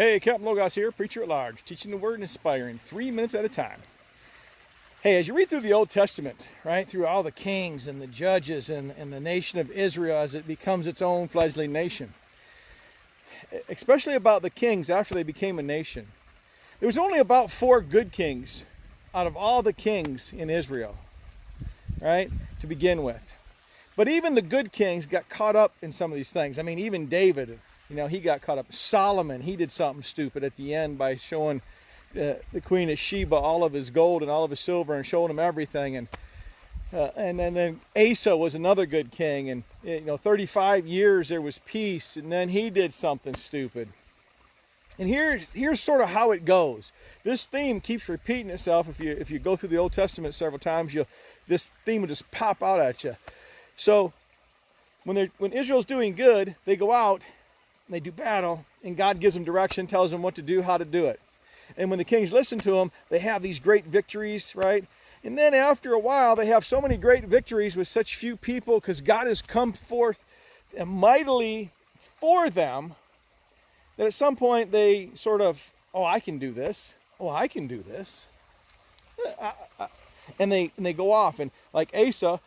Hey, Captain Logos here, preacher at large, teaching the word and inspiring 3 minutes at a time. Hey, as you read through the Old Testament, right, through all the kings and the judges and the nation of Israel as it becomes its own fledgling nation, especially about the kings after they became a nation, there was only about 4 good kings out of all the kings in Israel, right, to begin with. But even the good kings got caught up in some of these things. I mean, even David, he got caught up. Solomon, he did something stupid at the end by showing the Queen of Sheba all of his gold and all of his silver and showing him everything. And then Asa was another good king. And 35 years there was peace, and then he did something stupid. And here's sort of how it goes. This theme keeps repeating itself. If you go through the Old Testament several times, this theme will just pop out at you. So when Israel's doing good, they go out and they do battle, and God gives them direction, tells them what to do, how to do it. And when the kings listen to them, they have these great victories, right? And then after a while, they have so many great victories with such few people because God has come forth mightily for them that at some point they sort of, oh, I can do this. Oh, I can do this. And they go off. And like Asa,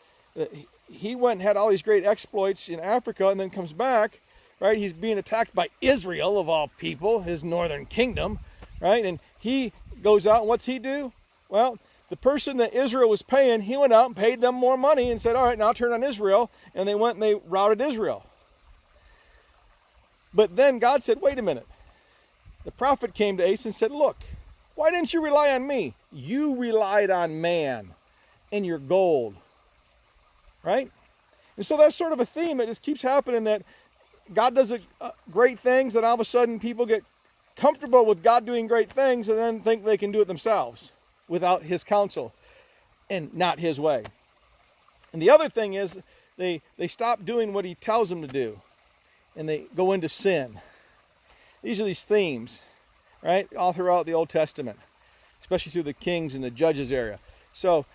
he went and had all these great exploits in Africa and then comes back, right? He's being attacked by Israel, of all people, his northern kingdom, right? And he goes out, and what's he do? Well, the person that Israel was paying, he went out and paid them more money and said, all right, now turn on Israel. And they went and they routed Israel. But then God said, wait a minute. The prophet came to Asa and said, look, why didn't you rely on me? You relied on man and your gold. Right? And so that's sort of a theme. It just keeps happening that God does great things, and all of a sudden people get comfortable with God doing great things and then think they can do it themselves without his counsel and not his way. And the other thing is they stop doing what he tells them to do, and they go into sin. These are these themes, right, all throughout the Old Testament, especially through the Kings and the Judges area. So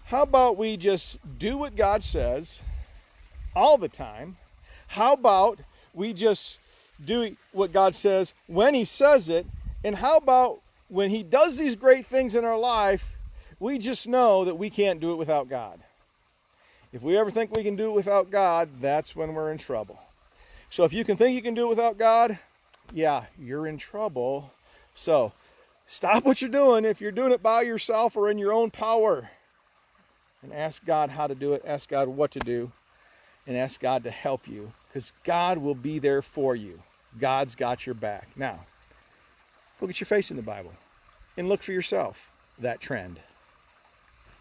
how about we just do what God says all the time? How about we just do what God says when he says it? And how about when he does these great things in our life, we just know that we can't do it without God? If we ever think we can do it without God, that's when we're in trouble. So if you can think you can do it without God, yeah, you're in trouble. So stop what you're doing if you're doing it by yourself or in your own power. And ask God how to do it, ask God what to do, and ask God to help you, because God will be there for you. God's got your back. Now, go get your face in the Bible and look for yourself that trend.